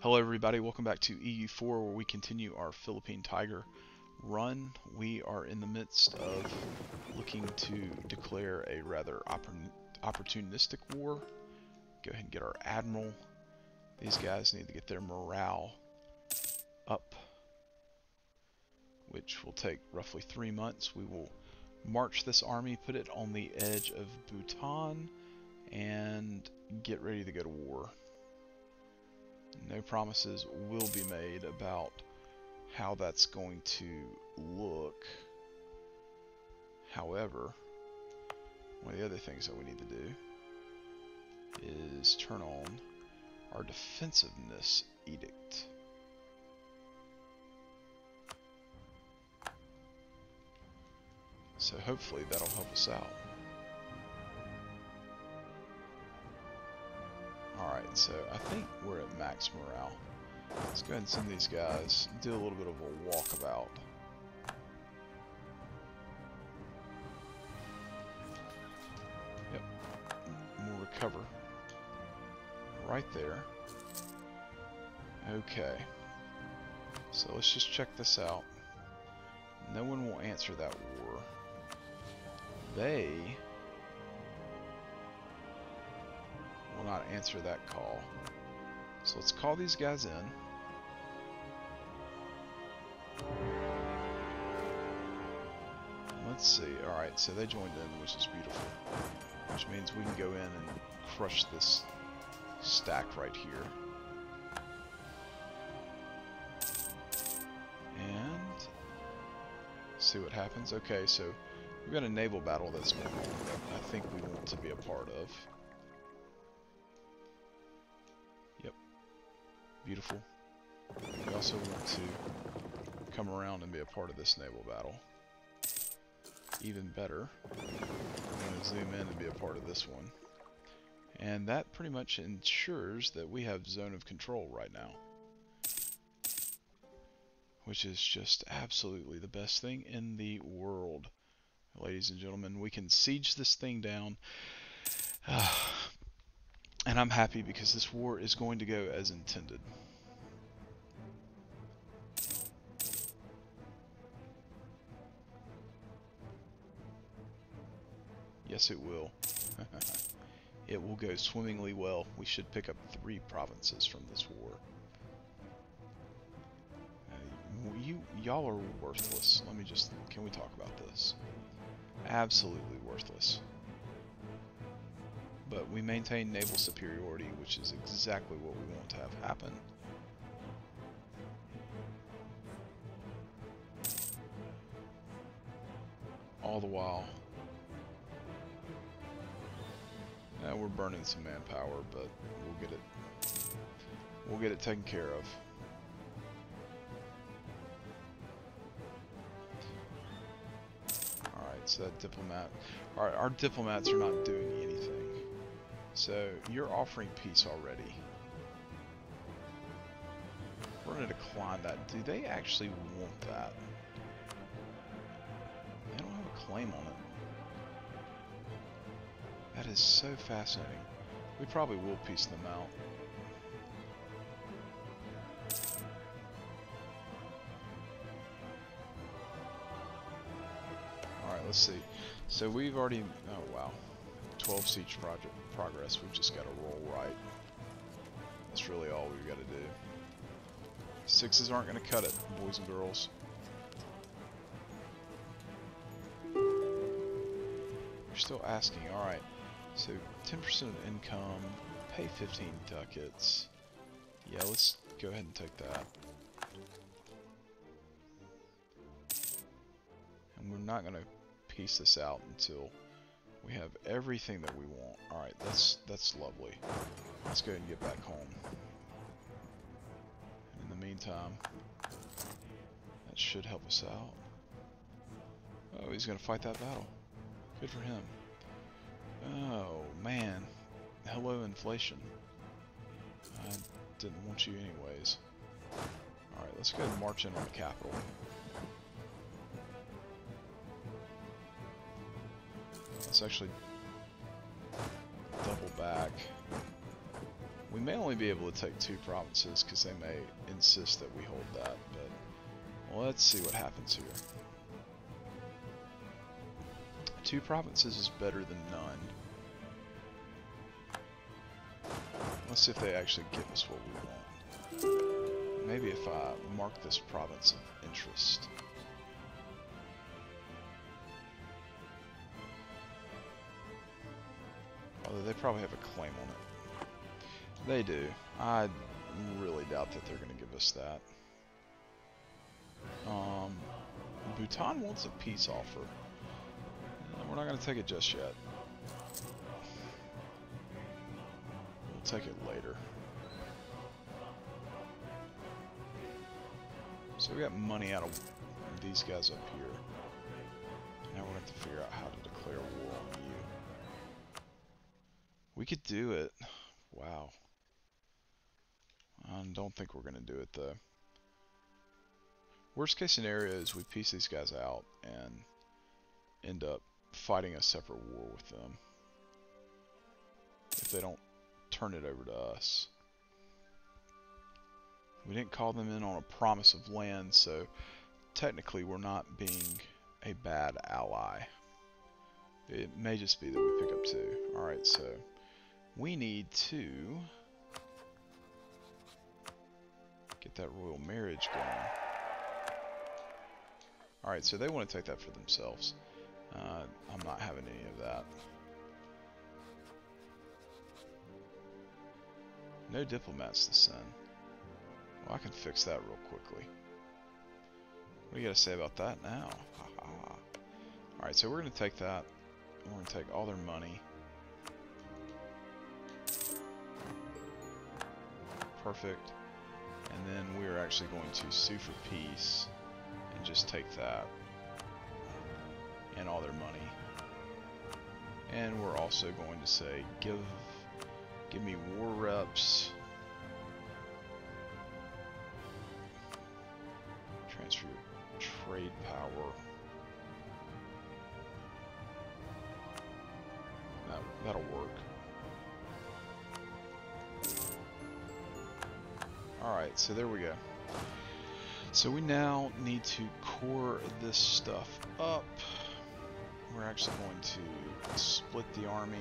Hello everybody, welcome back to EU4 where we continue our Philippine Tiger run. We are in the midst of looking to declare a rather opportunistic war. Go ahead and get our admiral. These guys need to get their morale up, which will take roughly 3 months. We will march this army, put it on the edge of Bhutan, and get ready to go to war. No promises will be made about how that's going to look. However, one of the other things that we need to do is turn on our defensiveness edict. So hopefully that'll help us out. Alright, so I think we're at max morale. Let's go ahead and send these guys, do a little bit of a walkabout. Yep, we'll recover. Right there. Okay, so let's just check this out. No one will answer that war. They will not answer that call. So let's call these guys in. Let's see. Alright, so they joined in, which is beautiful. Which means we can go in and crush this stack right here. And see what happens. Okay, so we've got a naval battle that's going on that I think we want to be a part of. Yep. Beautiful. We also want to come around and be a part of this naval battle. Even better, I'm going to zoom in and be a part of this one. And that pretty much ensures that we have zone of control right now. Which is just absolutely the best thing in the world. Ladies and gentlemen, we can siege this thing down. And I'm happy because this war is going to go as intended. Yes, it will. It will go swimmingly well. We should pick up 3 provinces from this war. Y'all are worthless. Can we talk about this? Absolutely worthless. But we maintain naval superiority, which is exactly what we want to have happen. All the while, we're burning some manpower, but we'll get it taken care of. Alright, so that diplomat, our diplomats are not doing anything. So you're offering peace already. We're going to decline that. Do they actually want that? They don't have a claim on it. That is so fascinating. We probably will piece them out. Alright, let's see. So we've already... Oh, wow. 12 siege project progress. We've just got to roll right. That's really all we've got to do. 6s aren't going to cut it, boys and girls. You're still asking. Alright. So 10% of income, pay 15 ducats. Yeah, let's go ahead and take that. And we're not going to piece this out until we have everything that we want. Alright, that's lovely. Let's go ahead and get back home. And in the meantime, that should help us out. Oh, he's going to fight that battle. Good for him. Oh, man. Hello, inflation. I didn't want you anyways. Alright, let's go ahead and march in on the capital. Let's actually double back. We may only be able to take 2 provinces because they may insist that we hold that, but let's see what happens here. 2 provinces is better than none. Let's see if they actually give us what we want. Maybe if I mark this province of interest. Although they probably have a claim on it. They do. I really doubt that they're going to give us that. Bhutan wants a peace offer. We're not going to take it just yet. We'll take it later. So we got money out of these guys up here. Now we're going to have to figure out how to declare war on you. We could do it. Wow. I don't think we're going to do it though. Worst case scenario is we piece these guys out and end up fighting a separate war with them if they don't turn it over to us. We didn't call them in on a promise of land, so technically we're not being a bad ally. It may just be that we pick up 2. Alright, so we need to get that royal marriage going. Alright, so they want to take that for themselves. I'm not having any of that. No diplomats to send. Well, I can fix that real quickly. What do you got to say about that now? Alright, so we're going to take that. We're going to take all their money. Perfect. And then we're actually going to sue for peace and just take that and all their money. And we're also going to say, give me war reps. Transfer trade power. That'll work. Alright, so there we go. So we now need to core this stuff up. We're actually going to split the army.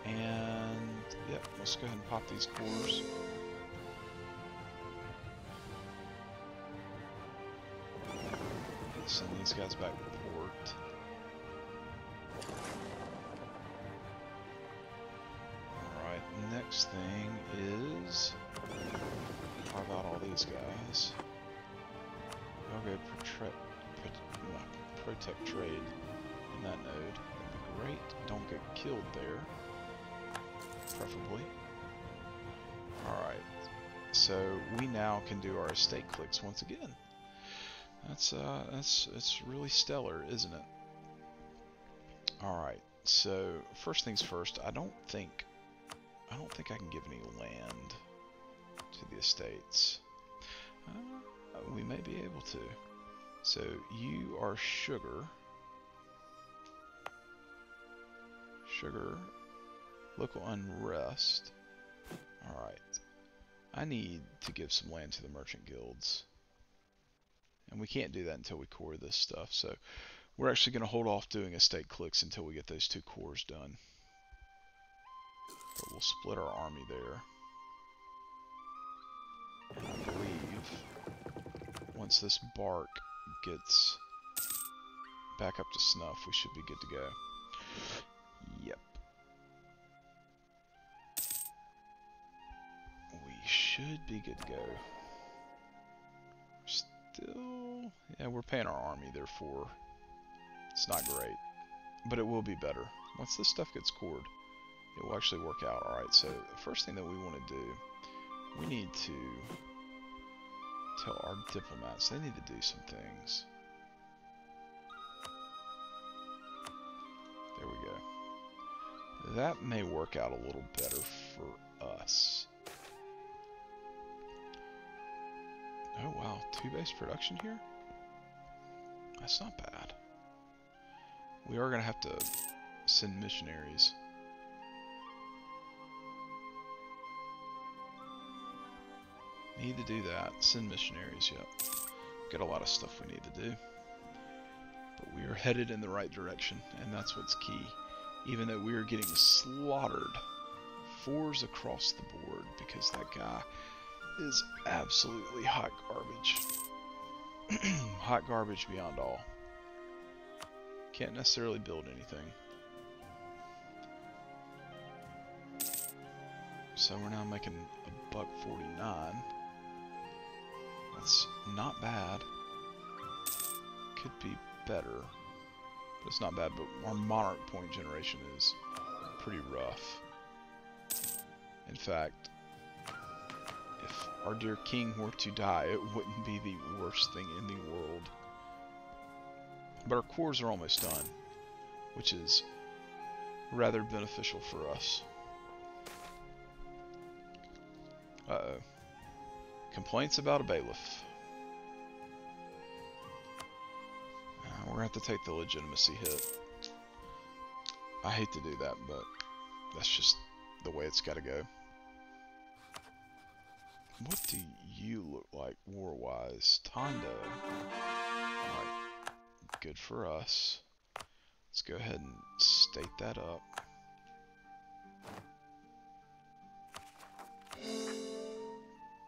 And, yeah, let's go ahead and pop these cores. Send these guys back to port. Alright, next thing is carve out all these guys. Okay, protect trade in that node. That'd be great. Don't get killed there, preferably. Alright, so we now can do our estate clicks once again. It's really stellar, isn't it? Alright, so first things first, I don't think I can give any land to the estates. We may be able to. So you are sugar. Sugar. Local unrest. Alright. I need to give some land to the merchant guilds. And we can't do that until we core this stuff, so we're actually going to hold off doing estate clicks until we get those 2 cores done. But we'll split our army there. And I believe once this bark gets back up to snuff, we should be good to go. Yep. We should be good to go. Still, yeah, we're paying our army, therefore it's not great, but it will be better. Once this stuff gets cored, it will actually work out. Alright, so the first thing that we want to do, we need to tell our diplomats they need to do some things. There we go. That may work out a little better for us. Oh wow, 2 base production here? That's not bad. We are going to have to send missionaries. Need to do that. Send missionaries, yep. Got a lot of stuff we need to do. But we are headed in the right direction, and that's what's key. Even though we are getting slaughtered 4s across the board because that guy is absolutely hot garbage. Hot garbage beyond all. Can't necessarily build anything. So we're now making $1.49. That's not bad. Could be better. But it's not bad, but our monarch point generation is pretty rough. In fact, if our dear king were to die, it wouldn't be the worst thing in the world. But our cores are almost done, which is rather beneficial for us. Uh-oh. Complaints about a bailiff. We're going to have to take the legitimacy hit. I hate to do that, but that's just the way it's got to go. What do you look like war-wise? Tondo. Alright, good for us. Let's go ahead and state that up.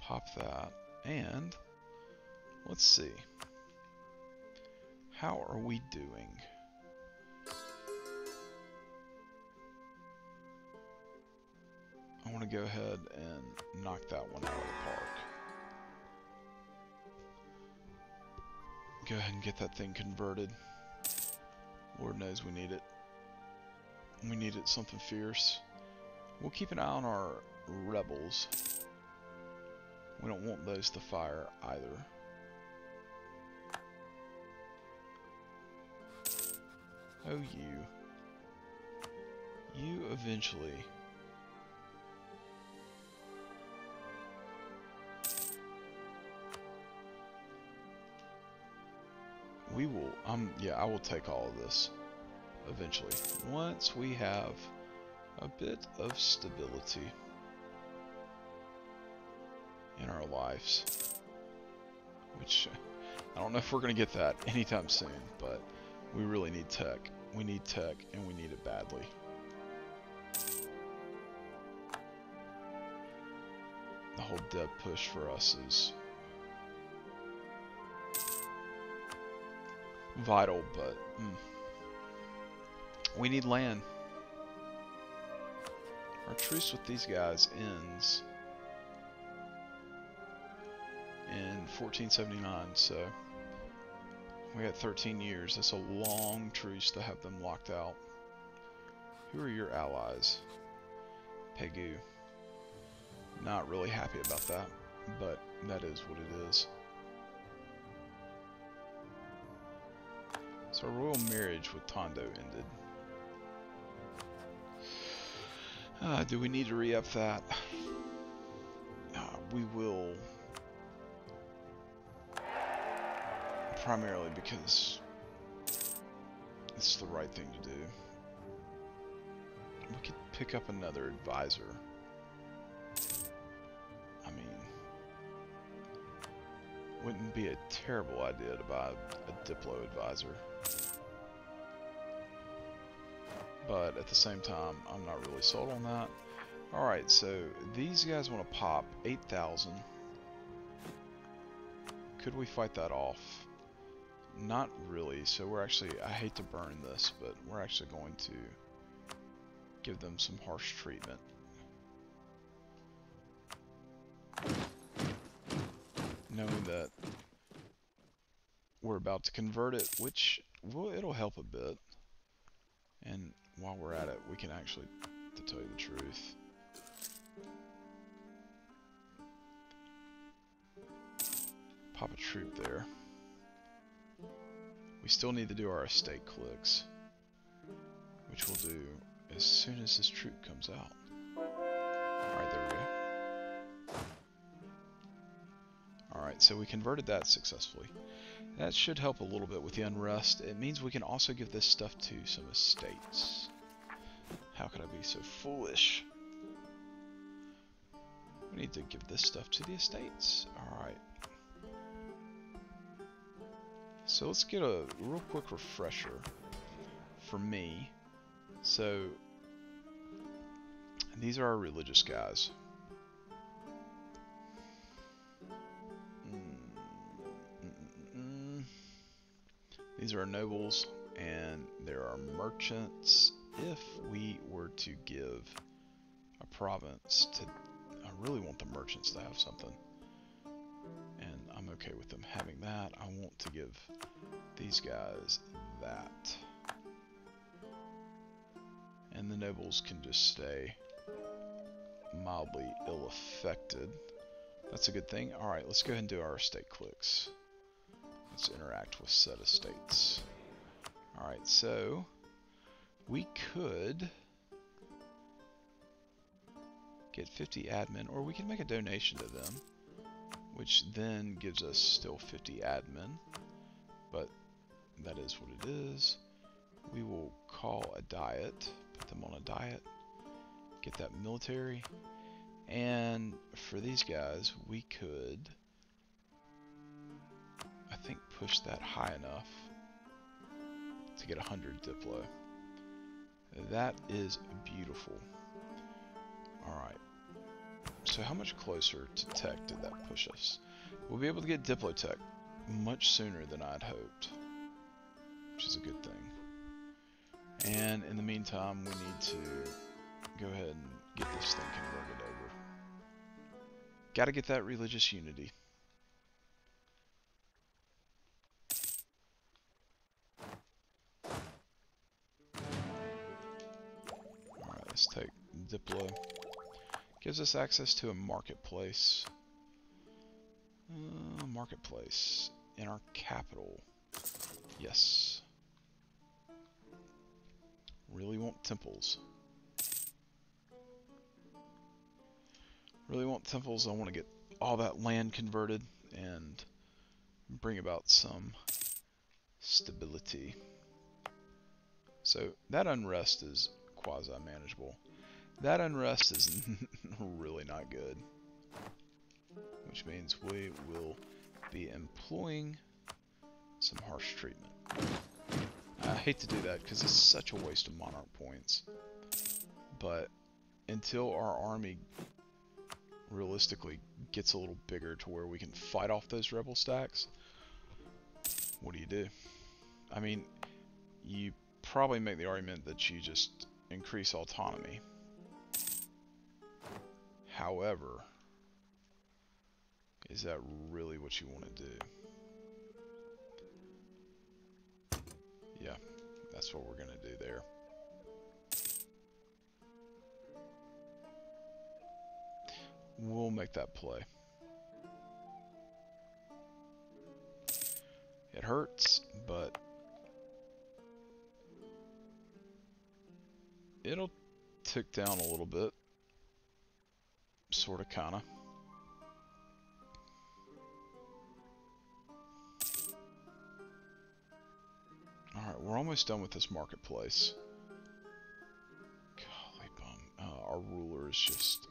Pop that, and let's see. How are we doing? I want to go ahead and knock that one out of the park. Go ahead and get that thing converted. Lord knows we need it. We need it something fierce. We'll keep an eye on our rebels. We don't want those to fire either. Oh, you eventually. We will, yeah, I will take all of this eventually. Once we have a bit of stability in our lives. Which, I don't know if we're going to get that anytime soon, but we really need tech. We need tech, and we need it badly. The whole dev push for us is vital, but we need land. Our truce with these guys ends in 1479, so we got 13 years. That's a long truce to have them locked out. Who are your allies? Pegu. Not really happy about that, but that is what it is. So our royal marriage with Tondo ended. Do we need to re-up that? We will. Primarily because it's the right thing to do. We could pick up another advisor. I mean, wouldn't be a terrible idea to buy a Diplo advisor. But at the same time, I'm not really sold on that. Alright, so these guys want to pop 8,000. Could we fight that off? Not really, so we're actually, I hate to burn this, but we're actually going to give them some harsh treatment. Knowing that we're about to convert it, which, well, it'll help a bit. And while we're at it, we can actually, to tell you the truth, pop a troop there. We still need to do our estate clicks, which we'll do as soon as this troop comes out. Alright, there we go. Alright, Alright, so we converted that successfully. That should help a little bit with the unrest. It means we can also give this stuff to some estates. How could I be so foolish? We need to give this stuff to the estates. Alright. So let's get a real quick refresher for me. So these are our religious guys. These are our nobles, and there are merchants. If we were to give a province to, I really want the merchants to have something, and I'm okay with them having that. I want to give these guys that, and the nobles can just stay mildly ill-affected. That's a good thing. Alright, let's go ahead and do our estate clicks. Let's interact with said estates. Alright, so we could get 50 admin, or we can make a donation to them, which then gives us still 50 admin, but that is what it is. We will call a diet, put them on a diet, get that military, and for these guys we could, I think, push that high enough to get 100 Diplo. That is beautiful. Alright, so how much closer to tech did that push us? We'll be able to get Diplo tech much sooner than I'd hoped, which is a good thing. And in the meantime, we need to go ahead and get this thing converted over. Gotta get that religious unity. Alright, let's take Diplo. Gives us access to a marketplace. Marketplace in our capital. Yes. Really want temples. Really want temples. I want to get all that land converted and bring about some stability. So that unrest is quasi-manageable. That unrest is really not good, which means we will be employing some harsh treatment. I hate to do that because it's such a waste of monarch points, but until our army realistically gets a little bigger to where we can fight off those rebel stacks, what do? I mean, you probably make the argument that you just increase autonomy. However, is that really what you want to do? Yeah, that's what we're going to do there. We'll make that play. It hurts, but it'll tick down a little bit. Sorta, kinda. Alright, we're almost done with this marketplace. Golly bum. Our ruler is just...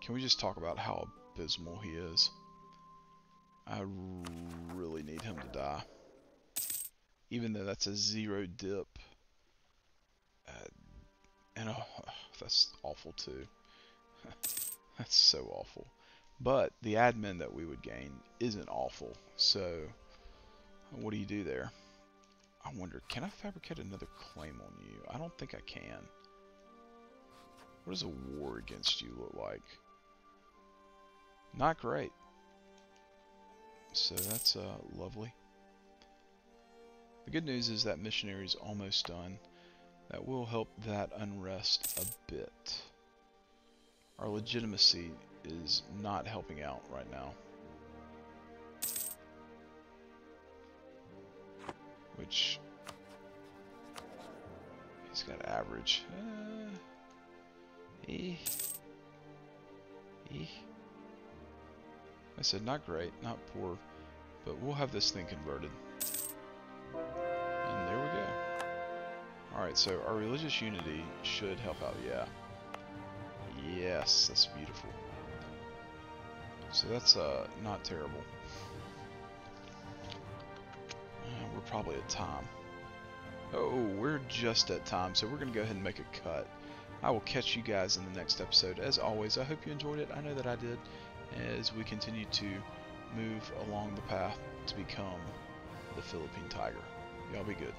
Can we just talk about how abysmal he is? I really need him to die. Even though that's a 0 dip. And that's awful too. That's so awful. But the admin that we would gain isn't awful. So, what do you do there? I wonder, can I fabricate another claim on you? I don't think I can. What does a war against you look like? Not great. So that's lovely. The good news is that missionary's almost done. That will help that unrest a bit. Our legitimacy is not helping out right now. Which, he's got average. I said not great, not poor, but we'll have this thing converted. And there we go. Alright, so our religious unity should help out, yeah. Yes, that's beautiful. So that's not terrible. We're probably at time. Oh, we're just at time, so we're going to go ahead and make a cut. I will catch you guys in the next episode. As always, I hope you enjoyed it. I know that I did, as we continue to move along the path to become the Philippine Tiger. Y'all be good.